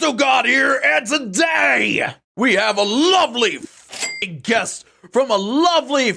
Crypto God here, and today we have a lovely guest from a lovely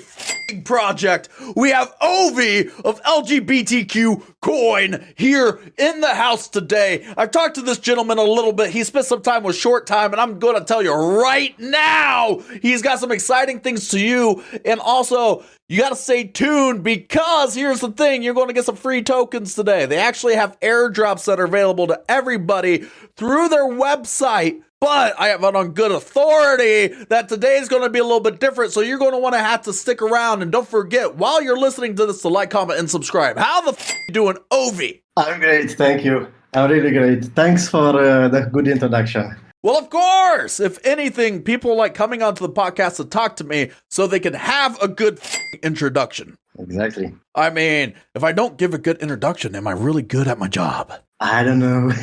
project. We have Ovi of LGBTQ Coin here in the house today. I've talked to this gentleman a little bit. He spent some time with Short Time, and I'm going to tell you right now, he's got some exciting things to you. And also, you got to stay tuned because here's the thing. You're going to get some free tokens today. They actually have airdrops that are available to everybody through their website. But I have it on good authority that today is going to be a little bit different. So you're going to want to have to stick around. And don't forget, while you're listening to this, to like, comment, and subscribe. How the you doing, Ovi? I'm great. Thank you. I'm really great. Thanks for the good introduction. Well, of course, if anything, people like coming onto the podcast to talk to me so they can have a good introduction. Exactly. I mean, if I don't give a good introduction, am I really good at my job? I don't know.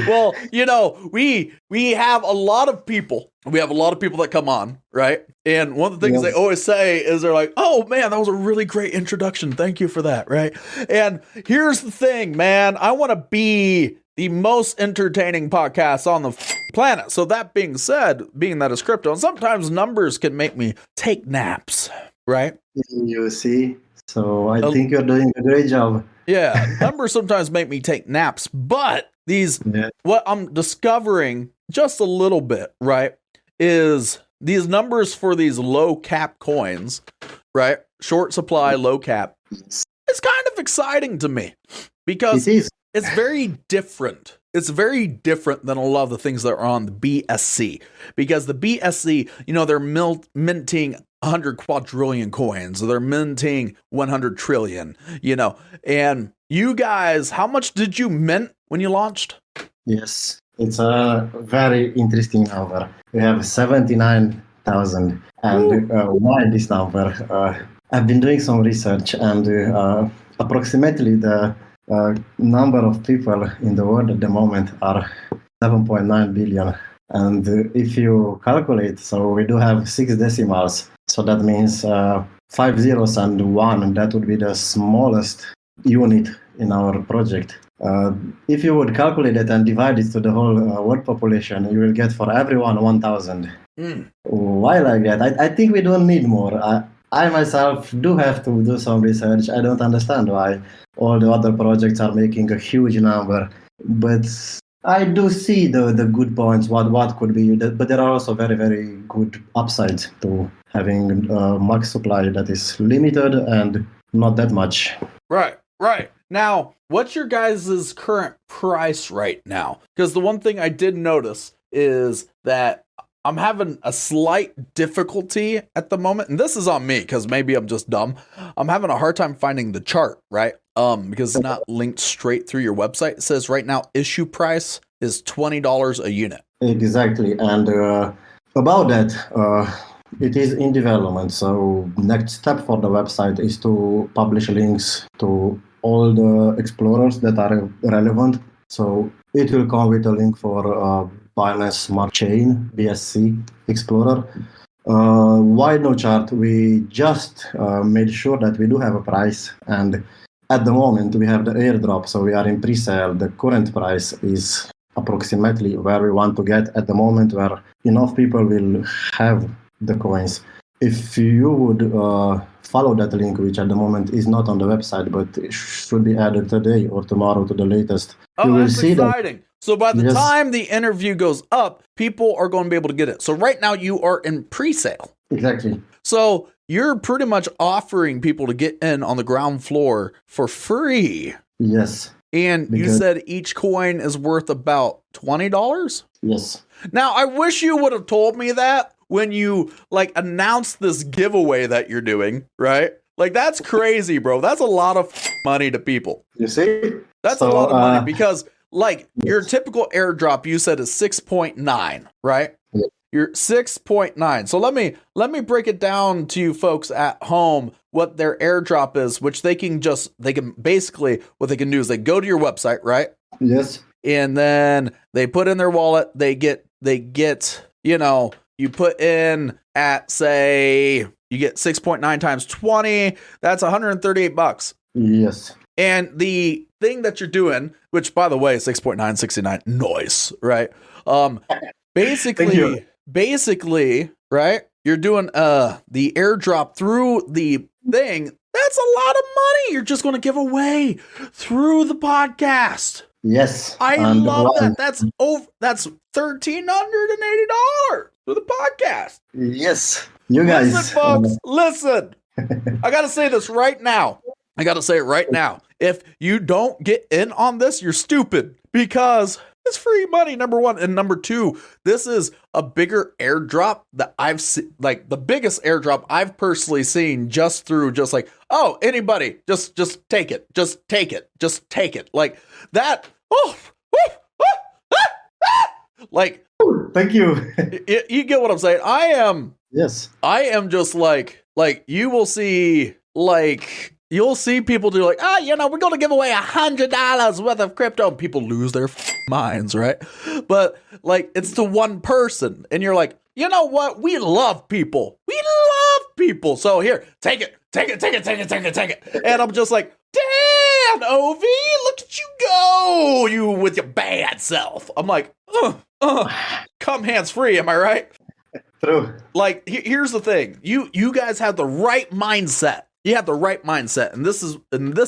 Well, you know, we have a lot of people. We have a lot of people that come on, right? And one of the things they always say is they're like, oh, man, that was a really great introduction. Thank you for that, right? And here's the thing, man. I want to be the most entertaining podcast on the planet. So that being said, being that it's crypto, and sometimes numbers can make me take naps, right? You see? So I think you're doing a great job. Yeah, numbers sometimes make me take naps, but what I'm discovering just a little bit, right, is these numbers for these low cap coins, right? Short supply, low cap. It's kind of exciting to me because it's very different. It's very different than a lot of the things that are on the BSC, because the BSC, you know, they're minting 100 quadrillion coins. They're minting 100 trillion, you know, and you guys, how much did you mint when you launched? Yes, it's a very interesting number. We have 79,000. And why this number? I've been doing some research, and approximately the number of people in the world at the moment are 7.9 billion. And if you calculate, so we do have 6 decimals. So that means 5 zeros and 1, and that would be the smallest unit in our project. If you would calculate it and divide it to the whole world population, you will get for everyone 1,000. Why like that? I think we don't need more. I myself do have to do some research. I don't understand why all the other projects are making a huge number. But I do see the good points, what could be, but there are also very, very good upsides to having max supply that is limited and not that much. Right. Now, what's your guys' current price right now? Because the one thing I did notice is that I'm having a slight difficulty at the moment, and this is on me because maybe I'm just dumb. I'm having a hard time finding the chart, right? Because it's not linked straight through your website. It says right now issue price is $20 a unit. Exactly, and about that, it is in development. So next step for the website is to publish links to all the explorers that are relevant. So it will come with a link for Binance Smart Chain, BSC Explorer. Why no chart? We just made sure that we do have a price, and at the moment we have the airdrop, so we are in pre-sale. The current price is approximately where we want to get at the moment, where enough people will have the coins. If you would follow that link, which at the moment is not on the website, but should be added today or tomorrow to the latest, you will see exciting. So by the time the interview goes up, people are going to be able to get it. So right now you are in pre-sale. Exactly. So you're pretty much offering people to get in on the ground floor for free. Yes. And you said each coin is worth about $20? Yes. Now, I wish you would have told me that when you announced this giveaway that you're doing, right? Like, that's crazy, bro. That's a lot of money to people. You see? That's a lot of money because your typical airdrop you said is 6.9, right? Yeah. You're 6.9. So let me break it down to you folks at home what their airdrop is, which what they can do is they go to your website, right? Yes. And then they put in their wallet, they get, you put in at, say, you get 6.9 times 20, that's $138. Yes. And the thing that you're doing, which by the way, 6.969, noise, right? Basically, right? You're doing the airdrop through the thing. That's a lot of money you're just going to give away through the podcast. Yes. I love that. That's $1,380 for the podcast. Yes. You guys. Listen, folks, listen. I got to say this right now. I got to say it right now. If you don't get in on this, you're stupid, because it's free money, number one. And number two, this is a bigger airdrop that I've seen, like the biggest airdrop I've personally seen, just through just like, oh, anybody, just take it. Just take it. Just take it. Like that. Like, thank you. You get what I'm saying? I am just like you will see, like, you'll see people do like, we're going to give away $100 worth of crypto, and people lose their minds, right? But like, it's to one person, and you're like, you know what? We love people. So here, take it. And I'm just like, damn, Ovi, look at you go, you with your bad self. I'm like, come hands free. Am I right? True. Like, here's the thing. You guys have the right mindset. You have the right mindset, and this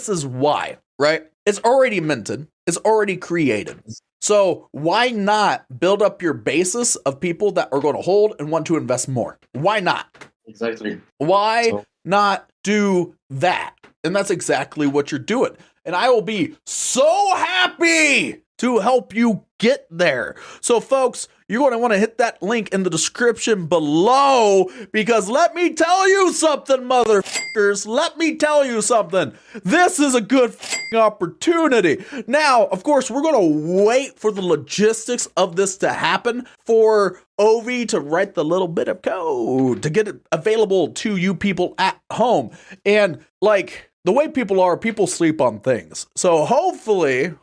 is why, right? It's already minted. It's already created. So why not build up your basis of people that are going to hold and want to invest more? Why not? Exactly. Why not do that? And that's exactly what you're doing. And I will be so happy to help you get there. So folks, you're going to want to hit that link in the description below, because let me tell you something, motherfuckers. Let me tell you something. This is a good opportunity. Now, of course, we're going to wait for the logistics of this to happen, for Ovi to write the little bit of code to get it available to you people at home. And like, the way people sleep on things. So hopefully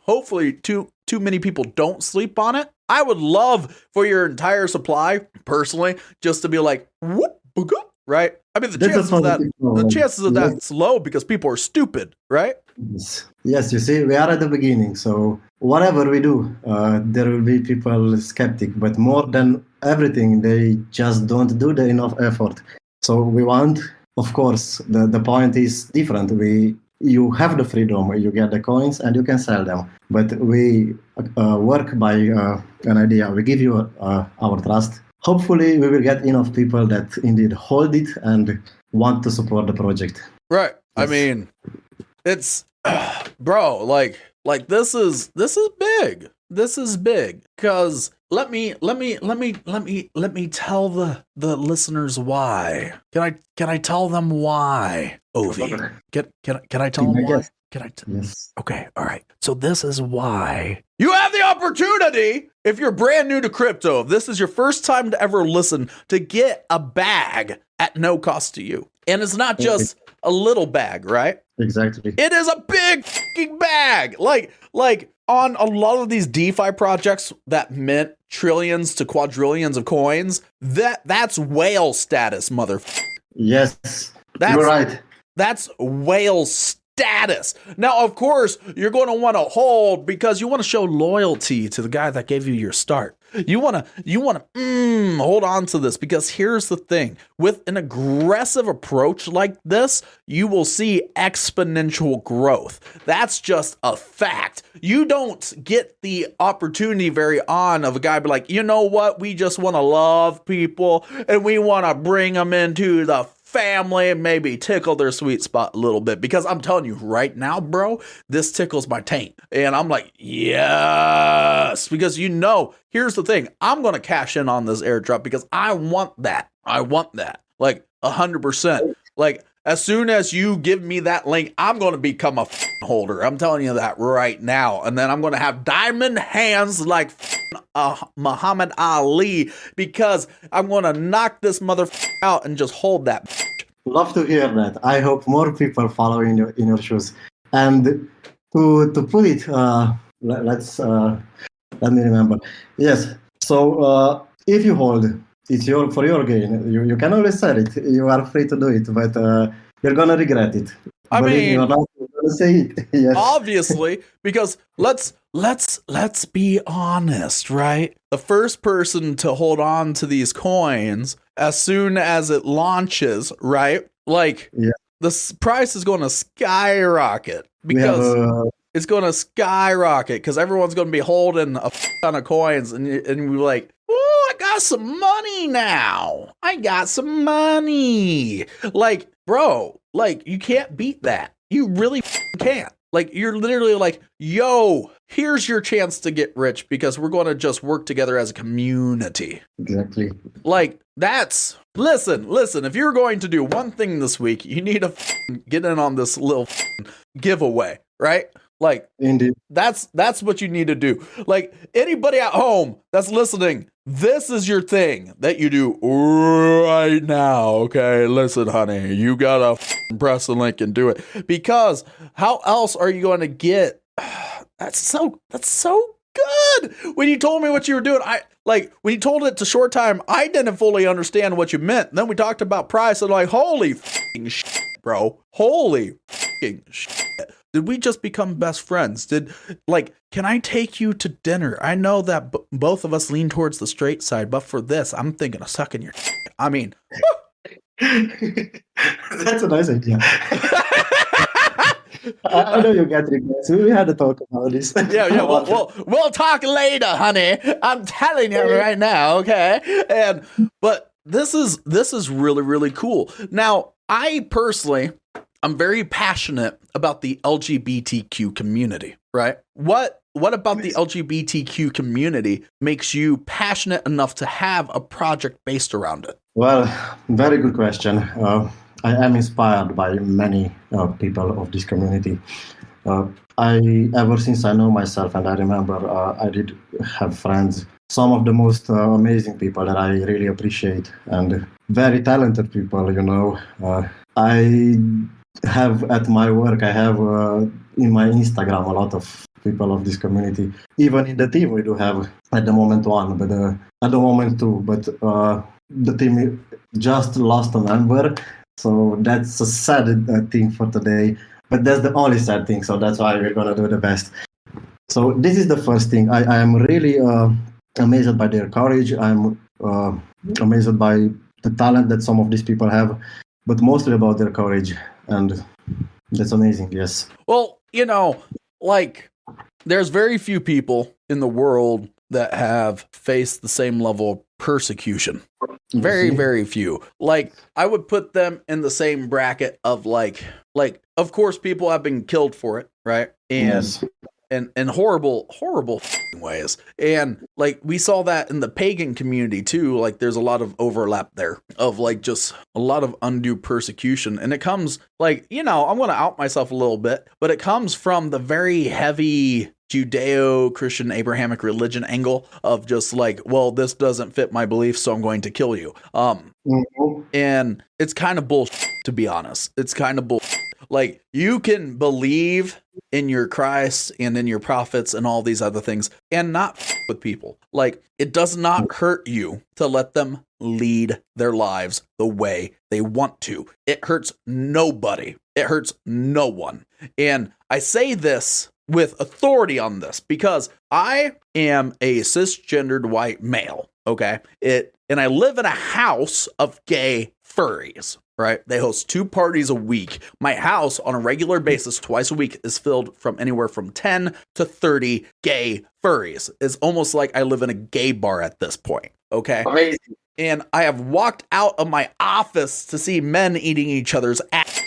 too many people don't sleep on it. I would love for your entire supply, personally, just to be like, whoop, right? I mean, the chances of that's low because people are stupid, right? Yes, you see, we are at the beginning. So whatever we do, there will be people skeptic, but more than everything, they just don't do the enough effort. So we want, of course, the point is different. You have the freedom, you get the coins and you can sell them. But we work by an idea. We give you our trust. Hopefully, we will get enough people that indeed hold it and want to support the project. Right. Yes. I mean, it's, bro, like this is big. This is big, because let me tell the listeners why. Can I tell them why? Ovi, can I tell them why? Yes. Okay, all right. So this is why you have the opportunity, if you're brand new to crypto, if this is your first time to ever listen, to get a bag at no cost to you. And it's not just a little bag, right? Exactly. It is a big fucking bag. Like on a lot of these DeFi projects that mint trillions to quadrillions of coins, that's whale status, motherfucker. Yes, you're right. That's whale status. Now, of course, you're going to want to hold, because you want to show loyalty to the guy that gave you your start. You want to hold on to this, because here's the thing. With an aggressive approach like this, you will see exponential growth. That's just a fact. You don't get the opportunity very on of a guy be like, you know what? We just want to love people and we want to bring them into the family and maybe tickle their sweet spot a little bit. Because I'm telling you right now, bro, this tickles my taint. And I'm like, yes, because here's the thing. I'm going to cash in on this airdrop because I want that. Like 100%. Like, as soon as you give me that link, I'm going to become a holder. I'm telling you that right now. And then I'm going to have diamond hands like Muhammad Ali, because I'm going to knock this out and just hold that. Love to hear that. I hope more people follow in your shoes. And to put it, let me remember. Yes. So if you hold, it's for your gain. You can always sell it. You are free to do it, but you're gonna regret it. I mean, gonna say it. Yes. Obviously, because let's be honest, right? The first person to hold on to these coins as soon as it launches, right? Like Yeah. the price is going to skyrocket We have because it's going to skyrocket because everyone's going to be holding a ton of coins, and we're like, oh, I got some money now. I got some money. Like, bro, like you can't beat that. You really can't. Like, you're literally like, yo, here's your chance to get rich because we're going to just work together as a community. exactly. Like, listen, if you're going to do one thing this week, you need to get in on this little giveaway, right? Like, Indeed. that's what you need to do. Like, anybody at home that's listening, this is your thing that you do right now, okay? Listen, honey, you gotta press the link and do it. Because how else are you going to get... That's so good. When you told me what you were doing, when you told it to short time, I didn't fully understand what you meant. And then we talked about price and like, holy shit, bro. Holy shit. Did we just become best friends? Can I take you to dinner? I know that both of us lean towards the straight side, but for this, I'm thinking of sucking your shit. I mean, that's a nice idea. I know you get regrets. We had to talk about this. Yeah. We'll talk later, honey. I'm telling you right now, okay? But this is really, really cool. Now, I personally, I'm very passionate about the LGBTQ community, right? What about the LGBTQ community makes you passionate enough to have a project based around it? Well, very good question. I am inspired by many people of this community. Ever since I know myself, and I remember I did have friends, some of the most amazing people that I really appreciate, and very talented people, you know. I have at my work, I have in my Instagram a lot of people of this community. Even in the team, we do have at the moment one, but at the moment two. But the team just lost a member, so that's a sad thing for today. But that's the only sad thing, so that's why we're gonna do the best. So this is the first thing. I am really amazed by their courage. I'm amazed by the talent that some of these people have, but mostly about their courage, and that's amazing. Yes. Well, you know, like there's very few people in the world that have faced the same level of persecution. Very, very few. Like, I would put them in the same bracket of like, of course, people have been killed for it, right? And Yes. in horrible ways. And like we saw that in the pagan community too. Like there's a lot of overlap there of like just a lot of undue persecution. And it comes like, you know, I'm going to out myself a little bit, but it comes from the very heavy Judeo-Christian Abrahamic religion angle of just like, well, this doesn't fit my beliefs, so I'm going to kill you. And it's kind of bullshit, to be honest. It's kind of bullshit. Like, you can believe in your Christ and in your prophets and all these other things and not with people. Like, it does not hurt you to let them lead their lives the way they want to. It hurts nobody. It hurts no one. And I say this with authority on this because I am a cisgendered white male, okay? And I live in a house of gay furries, right? They host 2 parties a week. My house on a regular basis, twice a week, is filled from anywhere from 10 to 30 gay furries. It's almost like I live in a gay bar at this point, okay? Amazing. And I have walked out of my office to see men eating each other's ass.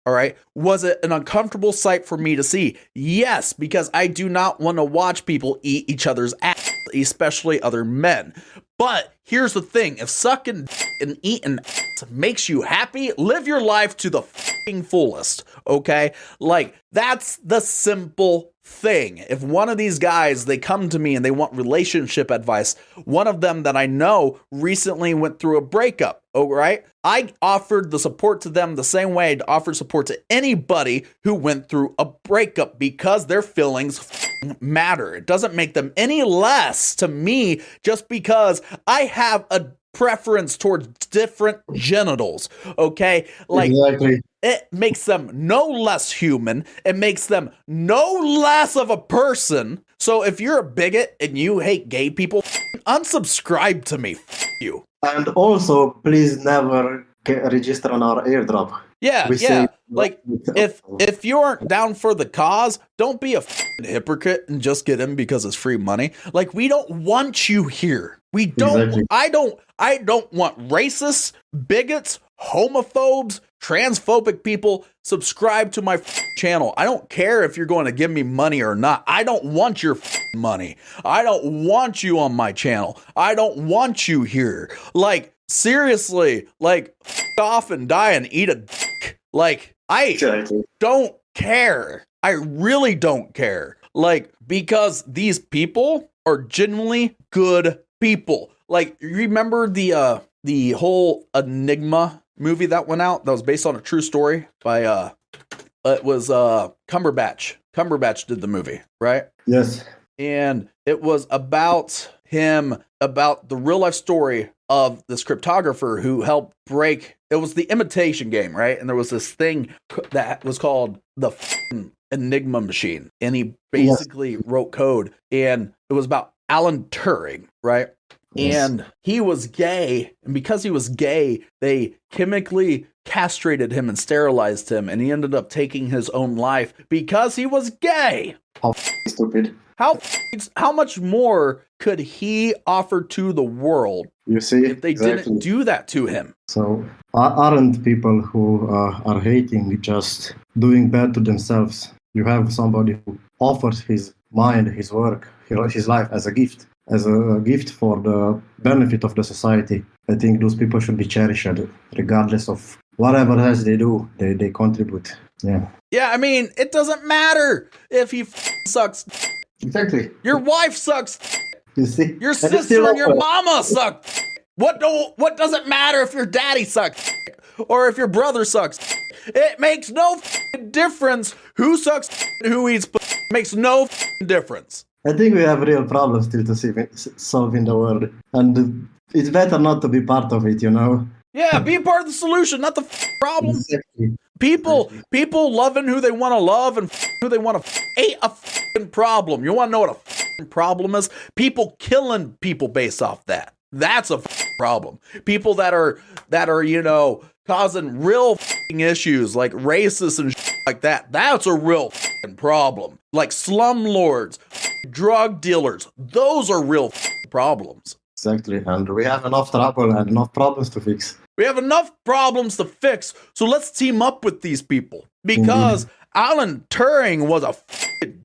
All right. Was it an uncomfortable sight for me to see? Yes, because I do not want to watch people eat each other's ass, especially other men. But here's the thing. If sucking and eating ass makes you happy, live your life to the fucking fullest. Okay? Like, that's the simple thing. If one of these guys, they come to me and they want relationship advice, one of them that I know recently went through a breakup, all right? I offered the support to them the same way I'd offer support to anybody who went through a breakup because their feelings matter. It doesn't make them any less to me just because I have a preference towards different genitals, okay? Like, Exactly. it makes them no less human. It makes them no less of a person. So if you're a bigot and you hate gay people, unsubscribe to me. You. And also, please never register on our airdrop. Yeah, We yeah. say Like if you aren't down for the cause, don't be a hypocrite and just get in because it's free money. Like, we don't want you here. We don't. Exactly. I don't want racists, bigots, homophobes, transphobic people subscribe to my channel. I don't care if you're going to give me money or not. I don't want your money. I don't want you on my channel. I don't want you here. Like, seriously, like, off and die and eat a dick. Like, I Exactly. don't care. I really don't care. Like, because these people are genuinely good people. Like, you remember the whole Enigma movie that went out that was based on a true story by it was Cumberbatch. Cumberbatch did the movie, right? Yes. And it was about the real life story of this cryptographer who helped break. It was the imitation game, right? And there was this thing that was called the Enigma machine, and he basically wrote code, and it was about Alan Turing, right? Yes. And he was gay, and because he was gay, they chemically castrated him and sterilized him, and he ended up taking his own life because he was gay. How stupid. How much more could he offer to the world You see? if they didn't do that to him? So, aren't people who are hating just doing bad to themselves? You have somebody who offers his mind, his work, his life as a gift for the benefit of the society. I think those people should be cherished, regardless of whatever else they do. They contribute. Yeah. Yeah, I mean, it doesn't matter if he sucks. Exactly. Your wife sucks. You see? Your sister and your mama suck. What does it matter if your daddy sucks or if your brother sucks? It makes no difference who sucks and who eats. Makes no difference. I think we have real problems still to solve in the world, and it's better not to be part of it, you know? Yeah, be part of the solution, not the problem. Exactly. People loving who they want to love and who they want to ain't a problem. You want to know what a problem is? People killing people based off that. That's a problem. People that are causing real issues like racist and like that. That's a real problem. Like slumlords, drug dealers. Those are real problems. Exactly, and we have enough trouble and enough problems to fix. We have enough problems to fix, so let's team up with these people. Because Alan Turing was a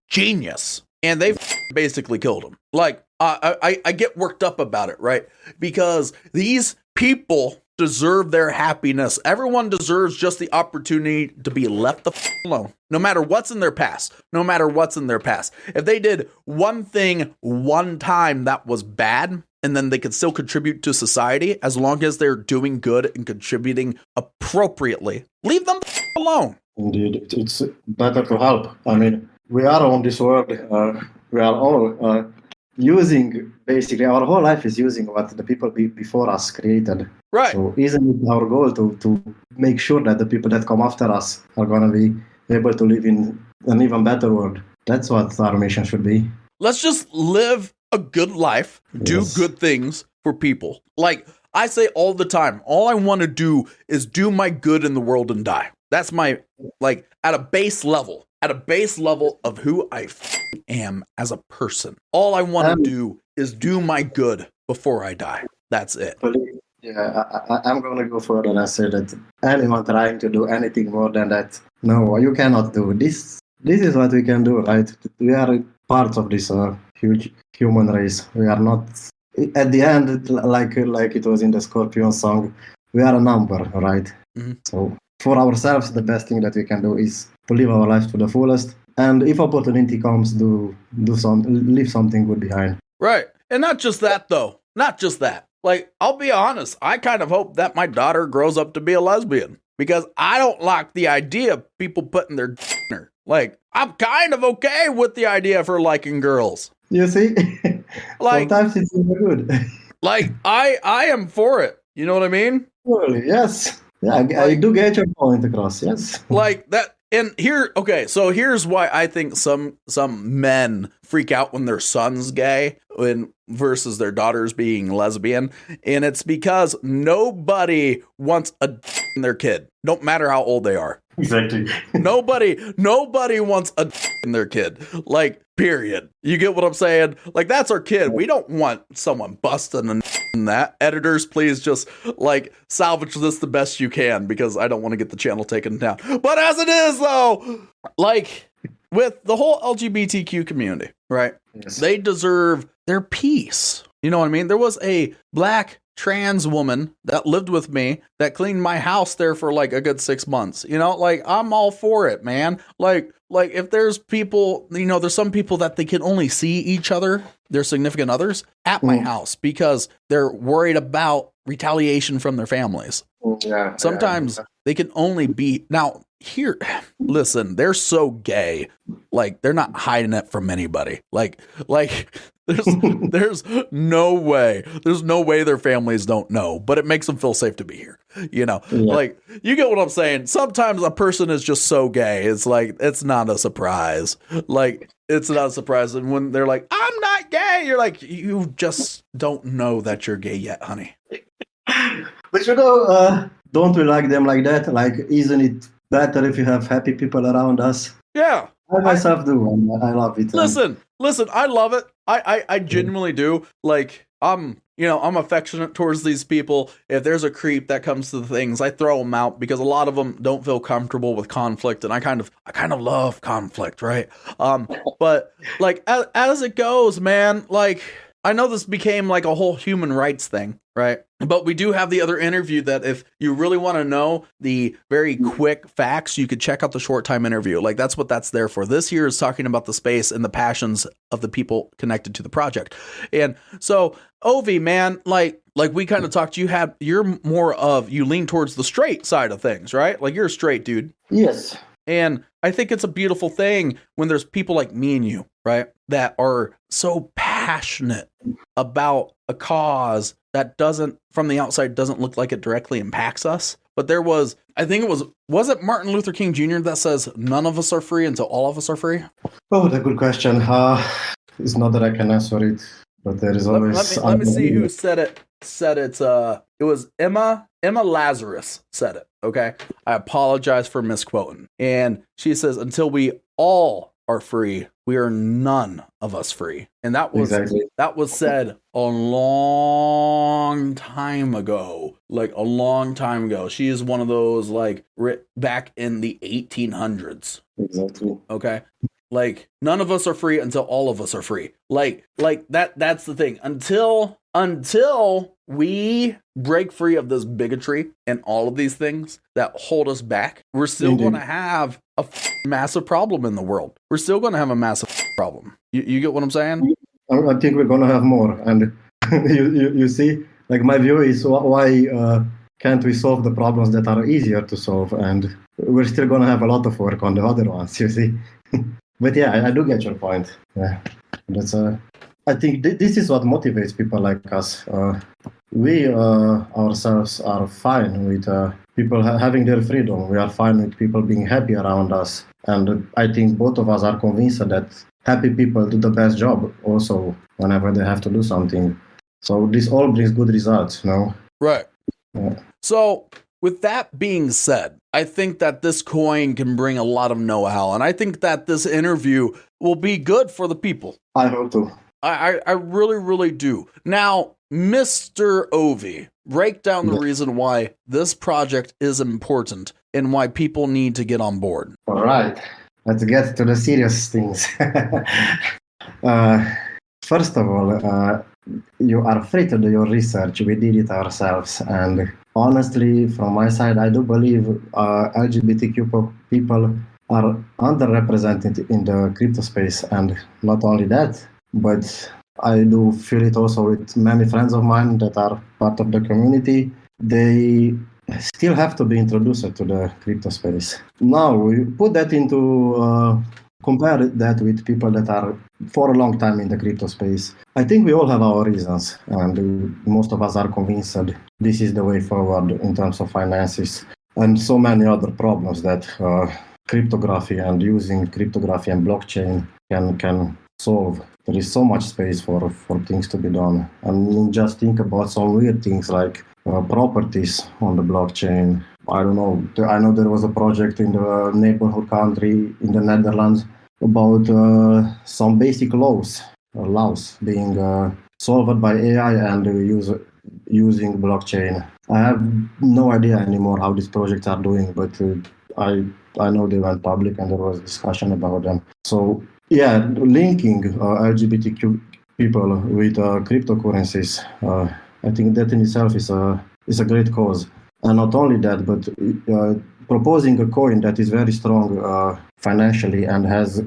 genius, and they basically killed him. Like, I get worked up about it, right? Because these people deserve their happiness. Everyone deserves just the opportunity to be left the alone, no matter what's in their past. No matter what's in their past. If they did one thing one time that was bad, and then they could still contribute to society as long as they're doing good and contributing appropriately, leave them alone. Indeed, it's better to help. I mean, we are on this world. We are all using, basically, our whole life is using what the people before us created. Right. So isn't it our goal to make sure that the people that come after us are going to be able to live in an even better world? That's what our mission should be. Let's just live a good life, do good things for people. Like I say all the time, all I want to do is do my good in the world and die. That's my, like, at a base level of who I am as a person. All I want to do is do my good before I die. That's it. Yeah, I'm going to go further and say that anyone trying to do anything more than that, no, you cannot do this. This is what we can do, right? We are part of this huge human race. We are not, at the end, like it was in the Scorpion song, we are a number, right? Mm-hmm. So for ourselves, the best thing that we can do is to live our life to the fullest. And if opportunity comes, leave something good behind. Right. And not just that, though. Not just that. Like, I'll be honest, I kind of hope that my daughter grows up to be a lesbian. Because I don't like the idea of people putting their in her. Like, I'm kind of okay with the idea of her liking girls. You see? Like, sometimes it's really good. Like I am for it. You know what I mean? Totally, yes. Yeah, I do get your point across. Yes. Like that. And here, okay, so here's why I think some men freak out when their son's gay versus their daughters being lesbian, and it's because nobody wants a in their kid, no matter how old they are. Exactly. Nobody wants a in their kid. Like, period. You get what I'm saying? Like, that's our kid. We don't want someone busting in that. Editors, please just like salvage this the best you can, because I don't want to get the channel taken down. But as it is, though, like with the whole LGBTQ community, right? Yes. They deserve their peace. You know what I mean? There was a black trans woman that lived with me that cleaned my house there for like a good 6 months. You know, like I'm all for it, man. Like if there's people, you know, there's some people that they can only see each other, their significant others, at my house because they're worried about retaliation from their families. Yeah. Sometimes they can only be now here. Listen, they're so gay, like they're not hiding it from anybody. Like there's no way their families don't know, but it makes them feel safe to be here. You know, like you get what I'm saying. Sometimes a person is just so gay, it's like it's not a surprise. Like it's not a surprise, and when they're like, "I'm not gay," you're like, "You just don't know that you're gay yet, honey." But you know, don't we like them like that? Like, isn't it better if you have happy people around us? Yeah. I myself do, and I love it. Listen, I love it. I genuinely do. Like, I'm affectionate towards these people. If there's a creep that comes to the things, I throw them out because a lot of them don't feel comfortable with conflict, and I kind of love conflict, right? But like as it goes, man, like I know this became like a whole human rights thing, right? But we do have the other interview that if you really want to know the very quick facts, you could check out the short time interview. Like that's what that's there for. This here is talking about the space and the passions of the people connected to the project. And so Ovi, man, like we kind of talked, you lean towards the straight side of things, right? Like you're a straight dude. Yes. And I think it's a beautiful thing when there's people like me and you, right? That are so passionate about a cause that from the outside doesn't look like it directly impacts us. But there was, I think was it Martin Luther King Jr. that says none of us are free until all of us are free? Oh, that's a good question. It's not that I can answer it, but there is always. Let me see who said it. It was Emma Lazarus said it. Okay. I apologize for misquoting. And she says, until we all are free, we are none of us free. And that was said a long time ago. Like a long time ago. She is one of those like back in the 1800s. Exactly. Okay. Like none of us are free until all of us are free. Like that's the thing. Until we break free of this bigotry and all of these things that hold us back, we're still going to have a massive problem in the world. We're still going to have a massive problem. You get what I'm saying? I think we're going to have more. And you see, like my view is why can't we solve the problems that are easier to solve? And we're still going to have a lot of work on the other ones, you see. But yeah, I do get your point. Yeah, that's I think this is what motivates people like us. We ourselves are fine with people having their freedom. We are fine with people being happy around us. And I think both of us are convinced that happy people do the best job also whenever they have to do something. So this all brings good results, you know? Right. Yeah. So with that being said, I think that this coin can bring a lot of know-how. And I think that this interview will be good for the people. I hope to. I really, really do. Now, Mr. Ovi, break down the reason why this project is important and why people need to get on board. All right. Let's get to the serious things. First of all, you are free to do your research. We did it ourselves. And honestly, from my side, I do believe LGBTQ people are underrepresented in the crypto space. And not only that, but I do feel it also with many friends of mine that are part of the community. They still have to be introduced to the crypto space. Now, we put that into compare that with people that are for a long time in the crypto space. I think we all have our reasons, and most of us are convinced that this is the way forward in terms of finances and so many other problems that cryptography and using cryptography and blockchain can solve. There is so much space for things to be done. And just think about some weird things like properties on the blockchain. I don't know. I know there was a project in the neighborhood country in the Netherlands about some basic laws being solved by AI and using blockchain. I have no idea anymore how these projects are doing, but I know they went public and there was discussion about them. So yeah, linking LGBTQ people with cryptocurrencies, I think that in itself is a great cause. And not only that, but proposing a coin that is very strong financially and has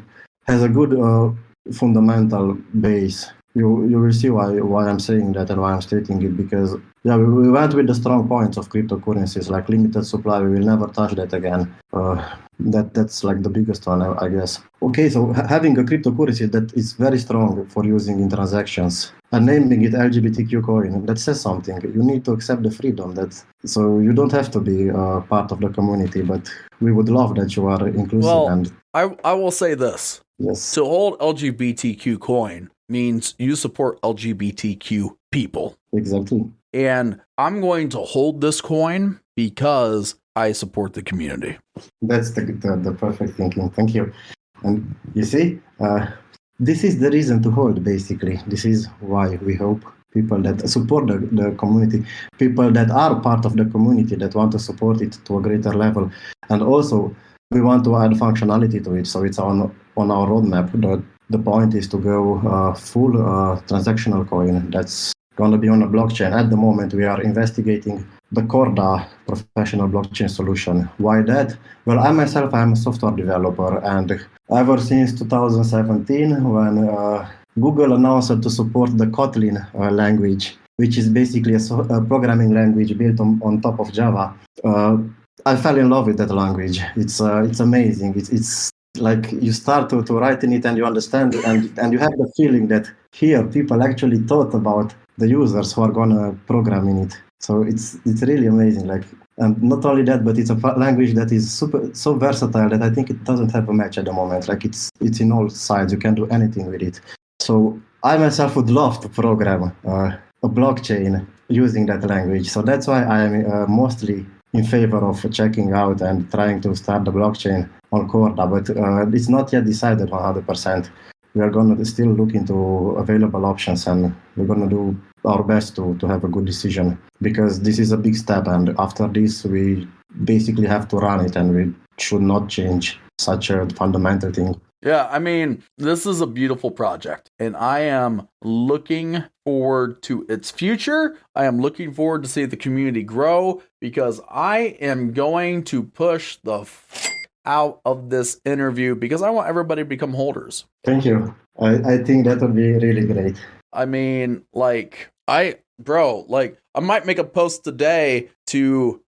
a good fundamental base. You will see why I'm saying that and why I'm stating it, because we went with the strong points of cryptocurrencies like limited supply. We will never touch that again. That's like the biggest one, I guess. Okay, so having a cryptocurrency that is very strong for using in transactions and naming it LGBTQ coin, that says something. You need to accept the freedom so you don't have to be part of the community, but we would love that you are inclusive. Well, and I will say this. Yes. To hold LGBTQ coin means you support LGBTQ people. Exactly. And I'm going to hold this coin because I support the community. That's the perfect thinking. Thank you. And you see, this is the reason to hold, basically. This is why we hope people that support the community, people that are part of the community that want to support it to a greater level. And also, we want to add functionality to it. So it's on our roadmap. The point is to go full transactional coin that's going to be on a blockchain. At the moment, we are investigating the Corda professional blockchain solution. Why that? Well, I myself, I'm a software developer, and ever since 2017, when Google announced to support the Kotlin language, which is basically a programming language built on top of Java, I fell in love with that language. It's amazing. It's like you start to write in it and you understand and you have the feeling that here people actually thought about the users who are gonna program in it. So it's really amazing. And not only that, but it's a language that is so versatile that I think it doesn't have a match at the moment. Like it's in all sides. You can do anything with it. So I myself would love to program a blockchain using that language. So that's why I am mostly in favor of checking out and trying to start the blockchain on Corda, but it's not yet decided 100%. We are going to still look into available options, and we're going to do our best to have a good decision, because this is a big step, and after this we basically have to run it, and we should not change such a fundamental thing. Yeah, I mean, this is a beautiful project, and I am looking forward to its future. I am looking forward to see the community grow, because I am going to push the out of this interview because I want everybody to become holders. Thank you. I think that would be really great. I mean, I might make a post today to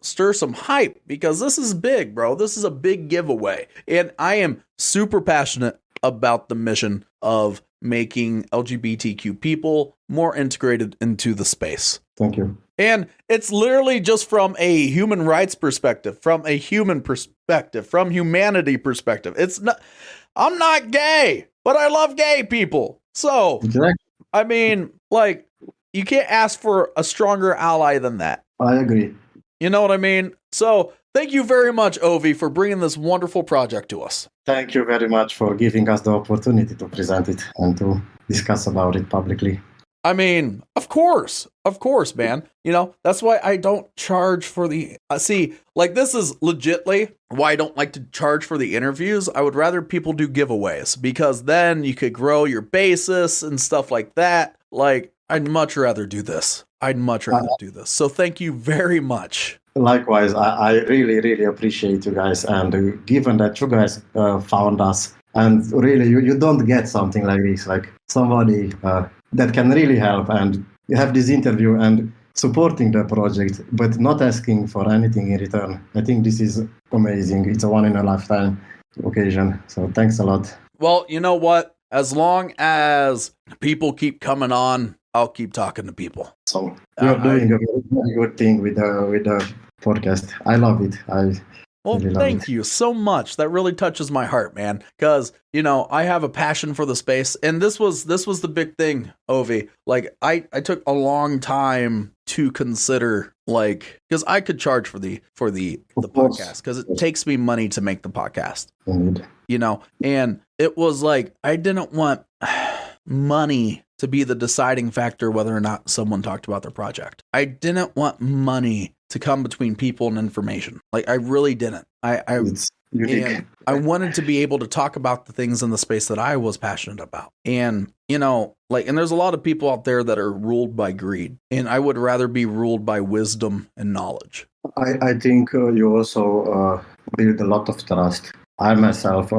stir some hype, because this is big, bro. This is a big giveaway. And I am super passionate about the mission of making LGBTQ people more integrated into the space. Thank you. And it's literally just from a human rights perspective, from a human perspective, from humanity perspective. I'm not gay, but I love gay people. So, exactly. I mean, you can't ask for a stronger ally than that. I agree. You know what I mean? So thank you very much, Ovi, for bringing this wonderful project to us. Thank you very much for giving us the opportunity to present it and to discuss about it publicly. I mean, of course, man. That's why I don't charge for the... this is legitly why I don't like to charge for the interviews. I would rather people do giveaways, because then you could grow your basis and stuff like that. I'd much rather do this. So thank you very much. Likewise, I really, really appreciate you guys. And given that you guys found us, and really, you don't get something like this, like somebody that can really help, and you have this interview and supporting the project, but not asking for anything in return. I think this is amazing. It's a one in a lifetime. occasion. So thanks a lot. Well, you know what? As long as people keep coming on, I'll keep talking to people. So you're doing a very good thing with the podcast. I love it. Well, really love thank it. you so much. That really touches my heart, man. Because I have a passion for the space, and this was the big thing, Ovi. Like, I took a long time to consider, like, because I could charge for the podcast, because it takes me money to make the podcast. Indeed. And it was like, I didn't want money to be the deciding factor whether or not someone talked about their project. I didn't want money to come between people and information. Like, I really didn't. It's unique. And I wanted to be able to talk about the things in the space that I was passionate about. And, and there's a lot of people out there that are ruled by greed. And I would rather be ruled by wisdom and knowledge. I think you also build a lot of trust. I myself,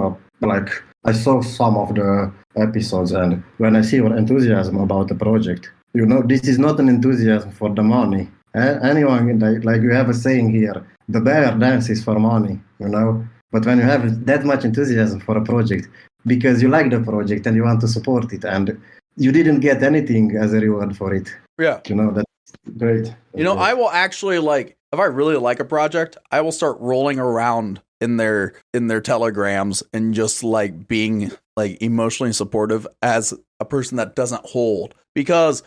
I saw some of the episodes, and when I see your enthusiasm about the project, this is not an enthusiasm for the money. Anyone, like you have a saying here, the bear dances for money, But when you have that much enthusiasm for a project, because you like the project and you want to support it, and you didn't get anything as a reward for it. Yeah. That's great. I will actually, if I really like a project, I will start rolling around in their telegrams and just being emotionally supportive as a person that doesn't hold, because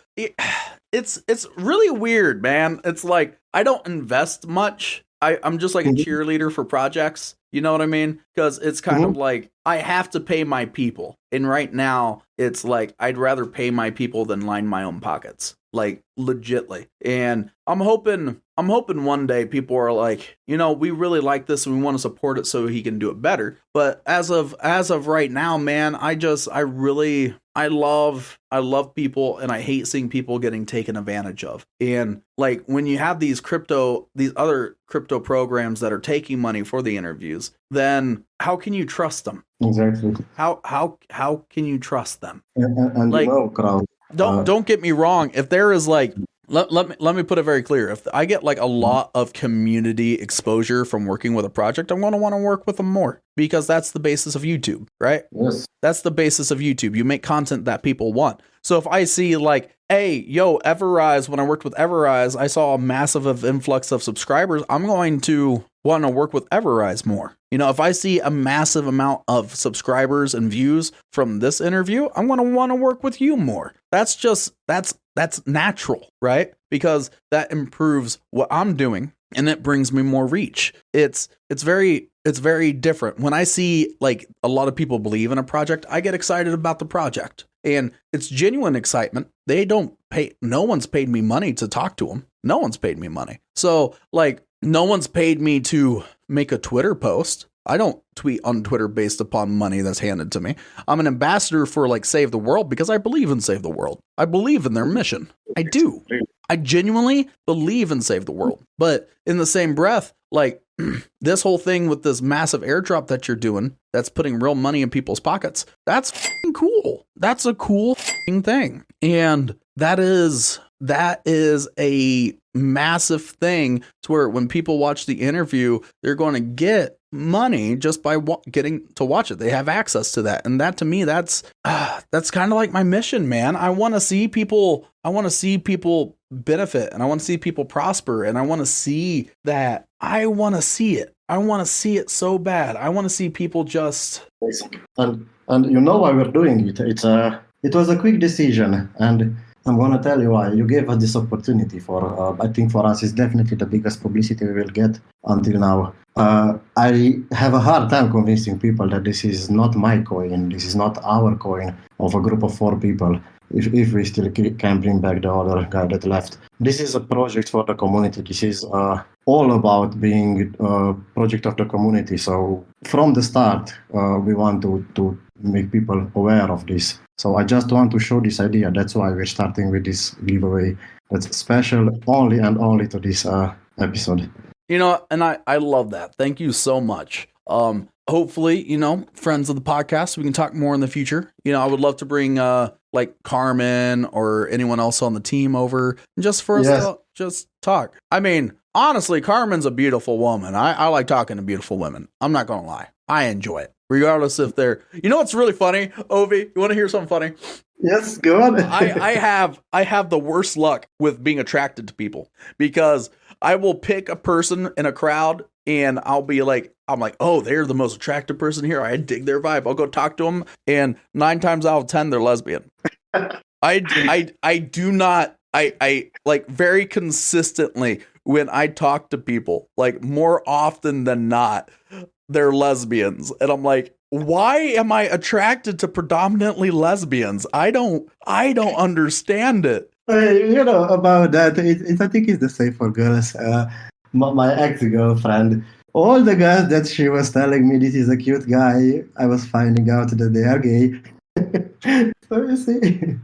it's really weird, man. It's like, I don't invest much. I'm just like a cheerleader for projects. You know what I mean? Because it's kind of like, I have to pay my people. And right now it's like, I'd rather pay my people than line my own pockets. Like, legitly. And I'm hoping one day people are like, we really like this and we want to support it so he can do it better. But as of right now, man, I love people, and I hate seeing people getting taken advantage of. And like, when you have these other crypto programs that are taking money for the interviews, then how can you trust them? Exactly. How can you trust them? And crowd. Don't get me wrong. If there is let me put it very clear. If I get a lot of community exposure from working with a project, I'm going to want to work with them more, because that's the basis of YouTube, right? Yes. That's the basis of YouTube. You make content that people want. So if I see hey, Everrise, when I worked with Everrise, I saw a massive influx of subscribers, I'm going to want to work with Everrise more. If I see a massive amount of subscribers and views from this interview, I'm going to want to work with you more. That's natural, right? Because that improves what I'm doing, and it brings me more reach. It's very different. When I see a lot of people believe in a project, I get excited about the project, and it's genuine excitement. No one's paid me money to talk to them. No one's paid me money. So no one's paid me to make a Twitter post. I don't tweet on Twitter based upon money that's handed to me. I'm an ambassador for Save the World because I believe in Save the World. I believe in their mission. I do. I genuinely believe in Save the World. But in the same breath, this whole thing with this massive airdrop that you're doing, that's putting real money in people's pockets, that's f***ing cool. That's a cool f***ing thing. And that is a massive thing, to where when people watch the interview, they're going to get money just by getting to watch it. They have access to that. And that, to me, that's kind of like my mission, man. I want to see people benefit, and I want to see people prosper, and I want to see that. I want to see it. I want to see it so bad. I want to see people just. And why we're doing it. It was a quick decision, and I'm going to tell you why. You gave us this opportunity I think for us, it's definitely the biggest publicity we will get until now. I have a hard time convincing people that this is not my coin, this is not our coin of a group of 4 people, if we still can bring back the other guy that left. This is a project for the community. This is all about being a project of the community. So from the start, we want to make people aware of this. So I just want to show this idea. That's why we're starting with this giveaway. That's special only and only to this episode. And I love that. Thank you so much. Hopefully, friends of the podcast, we can talk more in the future. I would love to bring Carmen or anyone else on the team over, just for us to just talk. I mean, honestly, Carmen's a beautiful woman. I like talking to beautiful women. I'm not gonna lie. I enjoy it. Regardless if they're, you know what's really funny, Ovi? You want to hear something funny? Yes, go on. I have the worst luck with being attracted to people because I will pick a person in a crowd and I'm like, oh, they're the most attractive person here. I dig their vibe. I'll go talk to them, and 9 times out of 10, they're lesbian. I do not. I like very consistently when I talk to people, like more often than not, they're lesbians, and I'm like, why am I attracted to predominantly lesbians? I don't understand it. You know about that. I think it's the same for girls. My ex-girlfriend, all the girls that she was telling me this is a cute guy, I was finding out that they are gay. So you see,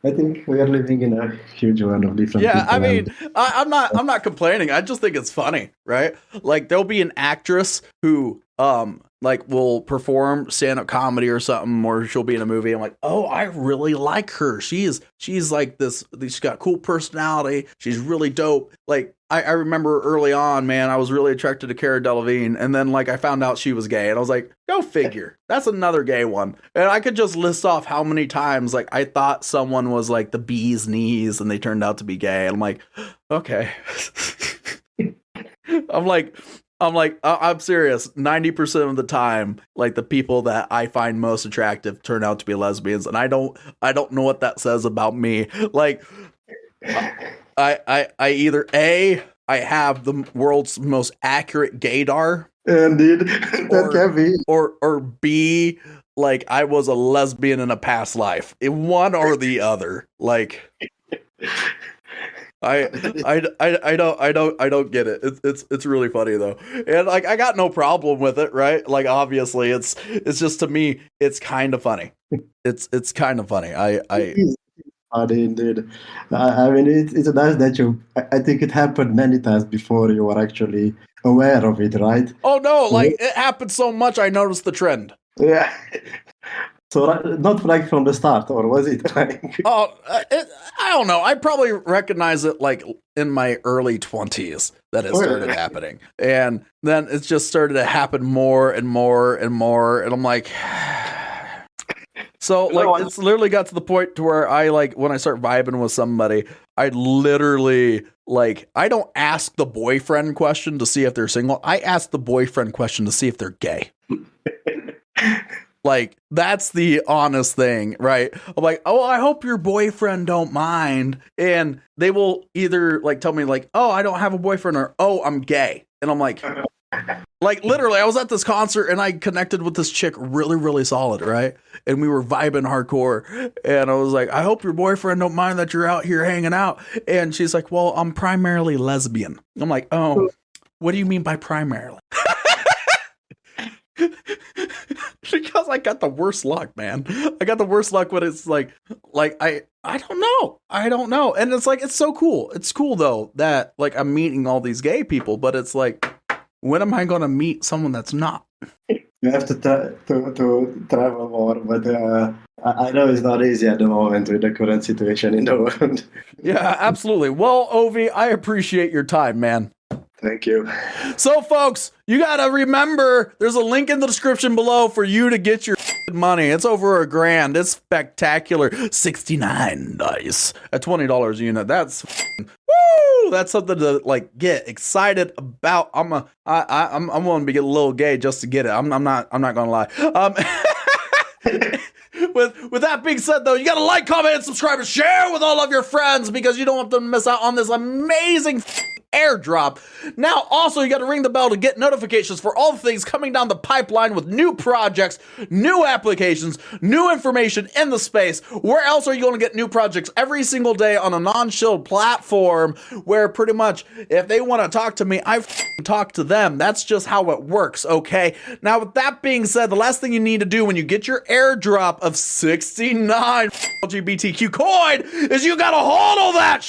I think we are living in a huge world of different people. I mean, I'm not complaining. I just think it's funny, right? Like there'll be an actress who like will perform stand-up comedy or something, or she'll be in a movie. I'm like, oh, I really like her. She's like this. She's got a cool personality. She's really dope. Like I remember early on, man, I was really attracted to Cara Delevingne, and then like I found out she was gay, and I was like, go figure. That's another gay one. And I could just list off how many times like I thought someone was like the bee's knees, and they turned out to be gay. And I'm like, okay. I'm serious. 90% of the time, like the people that I find most attractive turn out to be lesbians, and I don't know what that says about me. Like, I either A, I have the world's most accurate gaydar, indeed, that can be, or B, like I was a lesbian in a past life. One or the other. Like. I don't get it. It's really funny though, and like I got no problem with it, right? Like obviously, it's just to me, it's kind of funny. It's kind of funny. Funny indeed. I mean, it's nice that I think it happened many times before you were actually aware of it, right? Oh no! Like it happened so much, I noticed the trend. Yeah. So not like from the start, or was it like? Oh, I don't know. I probably recognize it like in my early 20s that it started happening, and then it just started to happen more and more and more, and I'm like, so like it's literally got to the point to where I like when I start vibing with somebody, I literally like I don't ask the boyfriend question to see if they're single. I ask the boyfriend question to see if they're gay. Like, that's the honest thing, right? I'm like, oh, I hope your boyfriend don't mind. And they will either, like, tell me, like, oh, I don't have a boyfriend, or, oh, I'm gay. And I'm like, literally, I was at this concert, and I connected with this chick really, really solid, right? And we were vibing hardcore. And I was like, I hope your boyfriend don't mind that you're out here hanging out. And she's like, well, I'm primarily lesbian. I'm like, oh, what do you mean by primarily? Because I got the worst luck, man. I got the worst luck when it's like I don't know. And it's like, it's so cool. It's cool though that like I'm meeting all these gay people, but it's like, when am I going to meet someone that's not? You have to travel more, but I know it's not easy at the moment with the current situation in the world. Yeah, absolutely. Well, Ovi, I appreciate your time, man. Thank you. So, folks, you got to remember, there's a link in the description below for you to get your money. It's over $1,000. It's spectacular. 69 nice at $20 a unit. That's woo! That's something to like get excited about. I'm willing to get a little gay just to get it. I'm not gonna lie. With that being said, though, you gotta like, comment, and subscribe, and share with all of your friends because you don't want them to miss out on this amazing airdrop. Now, also, you got to ring the bell to get notifications for all the things coming down the pipeline with new projects, new applications, new information in the space. Where else are you going to get new projects every single day on a non-shilled platform where pretty much if they want to talk to me, I talk to them. That's just how it works, okay? Now, with that being said, the last thing you need to do when you get your airdrop of 69 LGBTQ coin is you got to hodl that